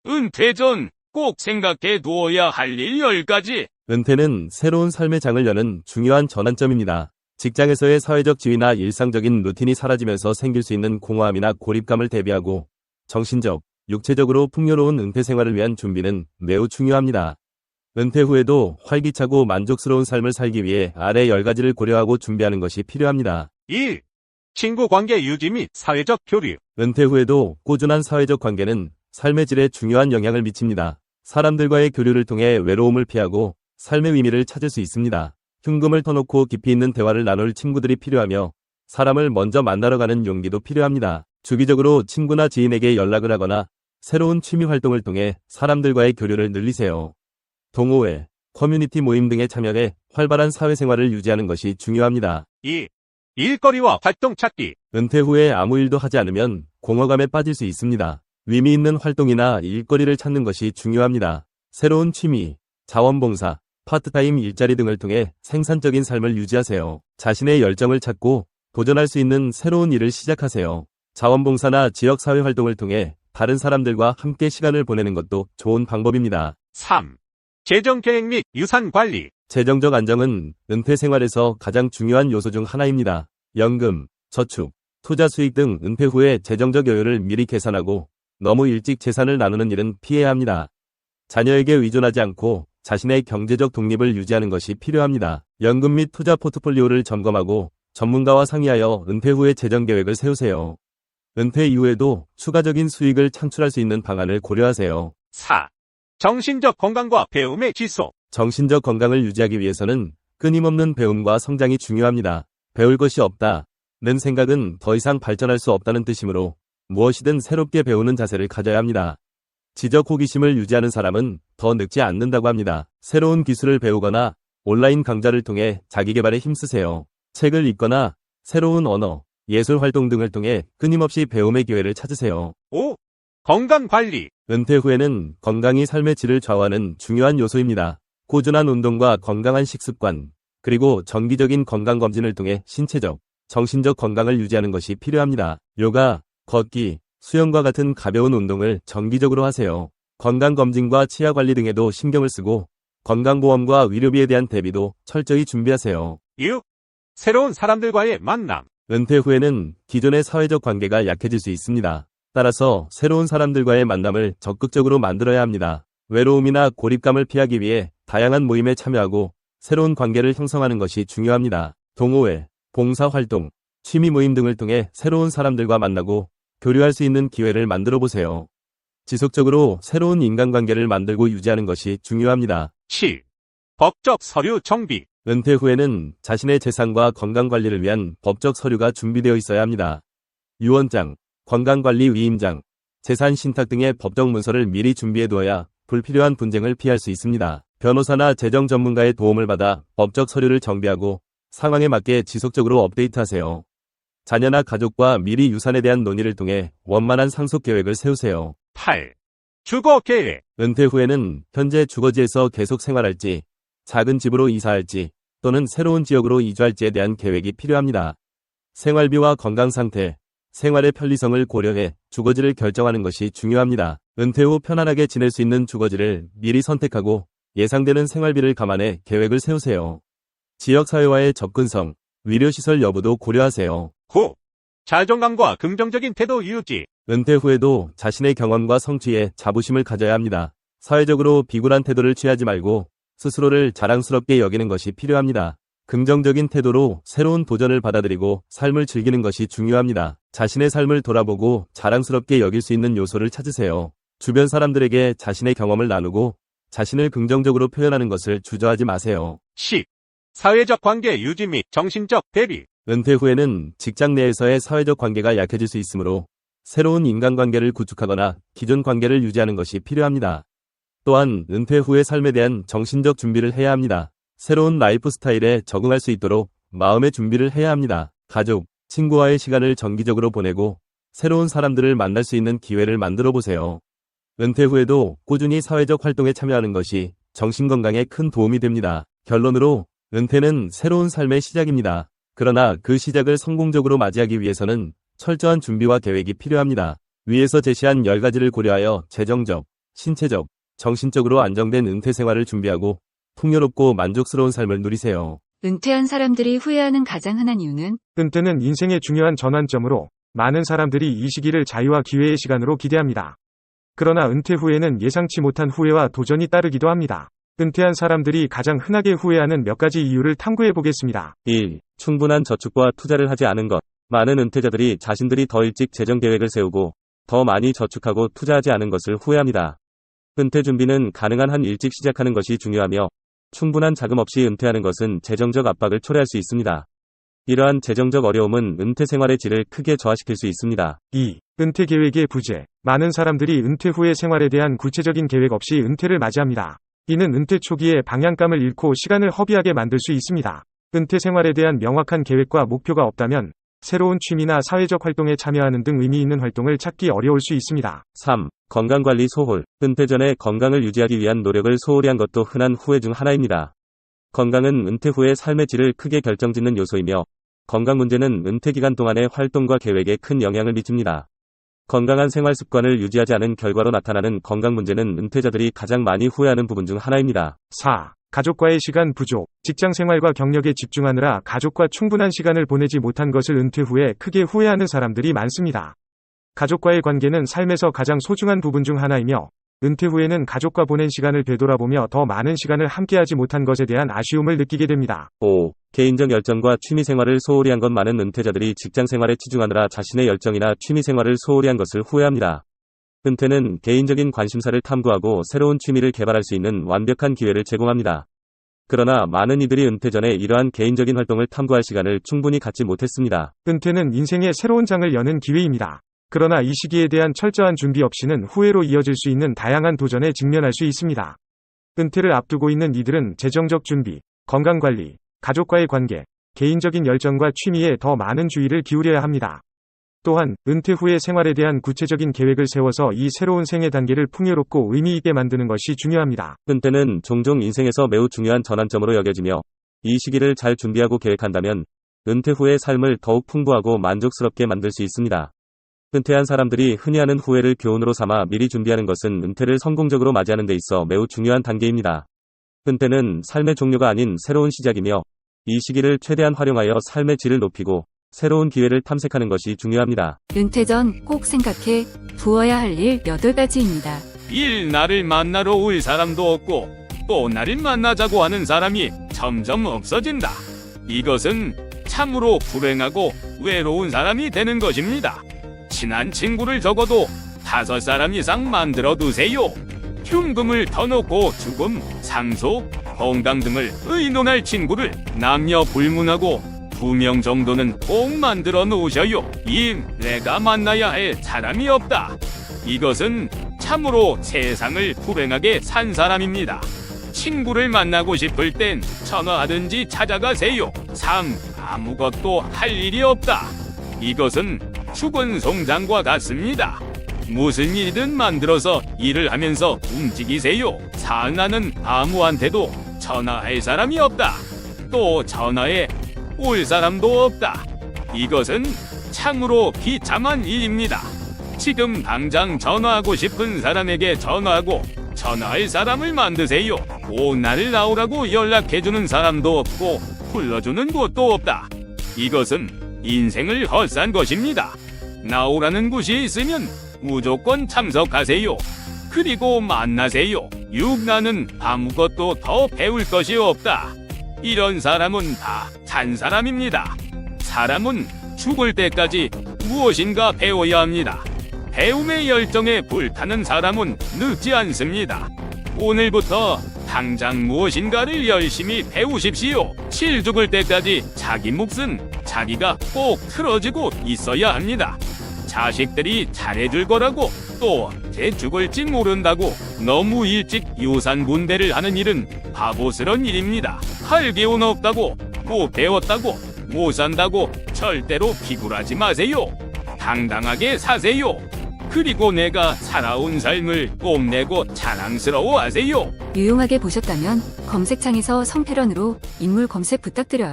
은퇴 전 꼭 생각해 두어야 할 일 10가지. 은퇴는 새로운 삶의 장을 여는 중요한 전환점입니다. 직장에서의 사회적 지위나 일상적인 루틴이 사라지면서 생길 수 있는 공허함이나 고립감을 대비하고 정신적, 육체적으로 풍요로운 은퇴 생활을 위한 준비는 매우 중요합니다. 은퇴 후에도 활기차고 만족스러운 삶을 살기 위해 아래 10가지를 고려하고 준비하는 것이 필요합니다. 1. 친구 관계 유지 및 사회적 교류. 은퇴 후에도 꾸준한 사회적 관계는 삶의 질에 중요한 영향을 미칩니다. 사람들과의 교류를 통해 외로움을 피하고 삶의 의미를 찾을 수 있습니다. 흉금을 터놓고 깊이 있는 대화를 나눌 친구들이 필요하며 사람을 먼저 만나러 가는 용기도 필요합니다. 주기적으로 친구나 지인에게 연락을 하거나 새로운 취미 활동을 통해 사람들과의 교류를 늘리세요. 동호회, 커뮤니티 모임 등에 참여해 활발한 사회생활을 유지하는 것이 중요합니다. 2. 일거리와 활동 찾기. 은퇴 후에 아무 일도 하지 않으면 공허감에 빠질 수 있습니다. 의미 있는 활동이나 일거리를 찾는 것이 중요합니다. 새로운 취미, 자원봉사, 파트타임 일자리 등을 통해 생산적인 삶을 유지하세요. 자신의 열정을 찾고 도전할 수 있는 새로운 일을 시작하세요. 자원봉사나 지역사회 활동을 통해 다른 사람들과 함께 시간을 보내는 것도 좋은 방법입니다. 3. 재정 계획 및 유산 관리. 재정적 안정은 은퇴 생활에서 가장 중요한 요소 중 하나입니다. 연금, 저축, 투자 수익 등 은퇴 후에 재정적 여유를 미리 계산하고 너무 일찍 재산을 나누는 일은 피해야 합니다. 자녀에게 의존하지 않고 자신의 경제적 독립을 유지하는 것이 필요합니다. 연금 및 투자 포트폴리오를 점검하고 전문가와 상의하여 은퇴 후의 재정 계획을 세우세요. 은퇴 이후에도 추가적인 수익을 창출할 수 있는 방안을 고려하세요. 4. 정신적 건강과 배움의 지속. 정신적 건강을 유지하기 위해서는 끊임없는 배움과 성장이 중요합니다. 배울 것이 없다는 생각은 더 이상 발전할 수 없다는 뜻이므로 무엇이든 새롭게 배우는 자세를 가져야 합니다. 지적 호기심을 유지하는 사람은 더 늙지 않는다고 합니다. 새로운 기술을 배우거나 온라인 강좌를 통해 자기 개발에 힘쓰세요. 책을 읽거나 새로운 언어, 예술 활동 등을 통해 끊임없이 배움의 기회를 찾으세요. 5. 건강 관리. 은퇴 후에는 건강이 삶의 질을 좌우하는 중요한 요소입니다. 꾸준한 운동과 건강한 식습관, 그리고 정기적인 건강검진을 통해 신체적, 정신적 건강을 유지하는 것이 필요합니다. 요가, 걷기, 수영과 같은 가벼운 운동을 정기적으로 하세요. 건강검진과 치아관리 등에도 신경을 쓰고 건강보험과 의료비에 대한 대비도 철저히 준비하세요. 6. 새로운 사람들과의 만남. 은퇴 후에는 기존의 사회적 관계가 약해질 수 있습니다. 따라서 새로운 사람들과의 만남을 적극적으로 만들어야 합니다. 외로움이나 고립감을 피하기 위해 다양한 모임에 참여하고 새로운 관계를 형성하는 것이 중요합니다. 동호회, 봉사활동, 취미 모임 등을 통해 새로운 사람들과 만나고 교류할 수 있는 기회를 만들어 보세요. 지속적으로 새로운 인간관계를 만들고 유지하는 것이 중요합니다. 7. 법적 서류 정비. 은퇴 후에는 자신의 재산과 건강관리를 위한 법적 서류가 준비되어 있어야 합니다. 유언장, 건강관리 위임장, 재산 신탁 등의 법적 문서를 미리 준비해 두어야 불필요한 분쟁을 피할 수 있습니다. 변호사나 재정 전문가의 도움을 받아 법적 서류를 정비하고 상황에 맞게 지속적으로 업데이트하세요. 자녀나 가족과 미리 유산에 대한 논의를 통해 원만한 상속 계획을 세우세요. 8. 주거 계획. 은퇴 후에는 현재 주거지에서 계속 생활할지, 작은 집으로 이사할지, 또는 새로운 지역으로 이주할지에 대한 계획이 필요합니다. 생활비와 건강 상태, 생활의 편리성을 고려해 주거지를 결정하는 것이 중요합니다. 은퇴 후 편안하게 지낼 수 있는 주거지를 미리 선택하고 예상되는 생활비를 감안해 계획을 세우세요. 지역사회와의 접근성, 의료시설 여부도 고려하세요. 9. 자존감과 긍정적인 태도 유지. 은퇴 후에도 자신의 경험과 성취에 자부심을 가져야 합니다. 사회적으로 비굴한 태도를 취하지 말고 스스로를 자랑스럽게 여기는 것이 필요합니다. 긍정적인 태도로 새로운 도전을 받아들이고 삶을 즐기는 것이 중요합니다. 자신의 삶을 돌아보고 자랑스럽게 여길 수 있는 요소를 찾으세요. 주변 사람들에게 자신의 경험을 나누고 자신을 긍정적으로 표현하는 것을 주저하지 마세요. 10. 사회적 관계 유지 및 정신적 대비. 은퇴 후에는 직장 내에서의 사회적 관계가 약해질 수 있으므로 새로운 인간관계를 구축하거나 기존 관계를 유지하는 것이 필요합니다. 또한 은퇴 후의 삶에 대한 정신적 준비를 해야 합니다. 새로운 라이프 스타일에 적응할 수 있도록 마음의 준비를 해야 합니다. 가족, 친구와의 시간을 정기적으로 보내고 새로운 사람들을 만날 수 있는 기회를 만들어 보세요. 은퇴 후에도 꾸준히 사회적 활동에 참여하는 것이 정신건강에 큰 도움이 됩니다. 결론으로 은퇴는 새로운 삶의 시작입니다. 그러나 그 시작을 성공적으로 맞이하기 위해서는 철저한 준비와 계획이 필요합니다. 위에서 제시한 10가지를 고려하여 재정적, 신체적, 정신적으로 안정된 은퇴 생활을 준비하고 풍요롭고 만족스러운 삶을 누리세요. 은퇴한 사람들이 후회하는 가장 흔한 이유는 은퇴는 인생의 중요한 전환점으로 많은 사람들이 이 시기를 자유와 기회의 시간으로 기대합니다. 그러나 은퇴 후에는 예상치 못한 후회와 도전이 따르기도 합니다. 은퇴한 사람들이 가장 흔하게 후회하는 몇 가지 이유를 탐구해 보겠습니다. 1. 충분한 저축과 투자를 하지 않은 것. 많은 은퇴자들이 자신들이 더 일찍 재정 계획을 세우고 더 많이 저축하고 투자하지 않은 것을 후회합니다. 은퇴 준비는 가능한 한 일찍 시작하는 것이 중요하며 충분한 자금 없이 은퇴하는 것은 재정적 압박을 초래할 수 있습니다. 이러한 재정적 어려움은 은퇴 생활의 질을 크게 저하시킬 수 있습니다. 2. 은퇴 계획의 부재. 많은 사람들이 은퇴 후의 생활에 대한 구체적인 계획 없이 은퇴를 맞이합니다. 이는 은퇴 초기에 방향감을 잃고 시간을 허비하게 만들 수 있습니다. 은퇴 생활에 대한 명확한 계획과 목표가 없다면 새로운 취미나 사회적 활동에 참여하는 등 의미 있는 활동을 찾기 어려울 수 있습니다. 3. 건강관리 소홀. 은퇴 전에 건강을 유지하기 위한 노력을 소홀히 한 것도 흔한 후회 중 하나입니다. 건강은 은퇴 후의 삶의 질을 크게 결정짓는 요소이며 건강 문제는 은퇴 기간 동안의 활동과 계획에 큰 영향을 미칩니다. 건강한 생활 습관을 유지하지 않은 결과로 나타나는 건강 문제는 은퇴자들이 가장 많이 후회하는 부분 중 하나입니다. 4. 가족과의 시간 부족. 직장 생활과 경력에 집중하느라 가족과 충분한 시간을 보내지 못한 것을 은퇴 후에 크게 후회하는 사람들이 많습니다. 가족과의 관계는 삶에서 가장 소중한 부분 중 하나이며 은퇴 후에는 가족과 보낸 시간을 되돌아보며 더 많은 시간을 함께하지 못한 것에 대한 아쉬움을 느끼게 됩니다. 5. 개인적 열정과 취미 생활을 소홀히 한 것. 많은 은퇴자들이 직장 생활에 치중하느라 자신의 열정이나 취미 생활을 소홀히 한 것을 후회합니다. 은퇴는 개인적인 관심사를 탐구하고 새로운 취미를 개발할 수 있는 완벽한 기회를 제공합니다. 그러나 많은 이들이 은퇴 전에 이러한 개인적인 활동을 탐구할 시간을 충분히 갖지 못했습니다. 은퇴는 인생의 새로운 장을 여는 기회입니다. 그러나 이 시기에 대한 철저한 준비 없이는 후회로 이어질 수 있는 다양한 도전에 직면할 수 있습니다. 은퇴를 앞두고 있는 이들은 재정적 준비, 건강관리, 가족과의 관계, 개인적인 열정과 취미에 더 많은 주의를 기울여야 합니다. 또한 은퇴 후의 생활에 대한 구체적인 계획을 세워서 이 새로운 생애 단계를 풍요롭고 의미 있게 만드는 것이 중요합니다. 은퇴는 종종 인생에서 매우 중요한 전환점으로 여겨지며 이 시기를 잘 준비하고 계획한다면 은퇴 후의 삶을 더욱 풍부하고 만족스럽게 만들 수 있습니다. 은퇴한 사람들이 흔히 하는 후회를 교훈으로 삼아 미리 준비하는 것은 은퇴를 성공적으로 맞이하는 데 있어 매우 중요한 단계입니다. 은퇴는 삶의 종료가 아닌 새로운 시작이며 이 시기를 최대한 활용하여 삶의 질을 높이고 새로운 기회를 탐색하는 것이 중요합니다. 은퇴 전 꼭 생각해 두어야 할 일 8가지입니다. 1. 나를 만나러 올 사람도 없고 또 나를 만나자고 하는 사람이 점점 없어진다. 이것은 참으로 불행하고 외로운 사람이 되는 것입니다. 친한 친구를 적어도 5사람 이상 만들어 두세요. 흉금을 터놓고 죽음, 상속, 건강 등을 의논할 친구를 남녀 불문하고 2명 정도는 꼭 만들어 놓으셔요. 2. 내가 만나야 할 사람이 없다. 이것은 참으로 세상을 불행하게 산 사람입니다. 친구를 만나고 싶을 땐 전화하든지 찾아가세요. 3. 아무것도 할 일이 없다. 이것은 죽은 송장과 같습니다. 무슨 일이든 만들어서 일을 하면서 움직이세요. 4. 나는 아무한테도 전화할 사람이 없다. 또 전화해 올 사람도 없다. 이것은 참으로 비참한 일입니다. 지금 당장 전화하고 싶은 사람에게 전화하고 전화할 사람을 만드세요. 5. 나를 나오라고 연락해주는 사람도 없고 불러주는 곳도 없다. 이것은 인생을 헛산 것입니다. 나오라는 곳이 있으면 무조건 참석하세요. 그리고 만나세요. 6. 나는 아무것도 더 배울 것이 없다. 이런 사람은 다 잔 사람입니다. 사람은 죽을 때까지 무엇인가 배워야 합니다. 배움의 열정에 불타는 사람은 늙지 않습니다. 오늘부터 당장 무엇인가를 열심히 배우십시오. 7. 죽을 때까지 자기 몫은 자기가 꼭 틀어지고 있어야 합니다. 자식들이 잘해줄 거라고 또 언제 죽을지 모른다고 너무 일찍 유산분배를 하는 일은 바보스런 일입니다. 할 기운 없다고, 못 배웠다고, 못 산다고 절대로 비굴하지 마세요. 당당하게 사세요. 그리고 내가 살아온 삶을 뽐내고 자랑스러워하세요. 유용하게 보셨다면 검색창에서 성태런으로 인물 검색 부탁드려요.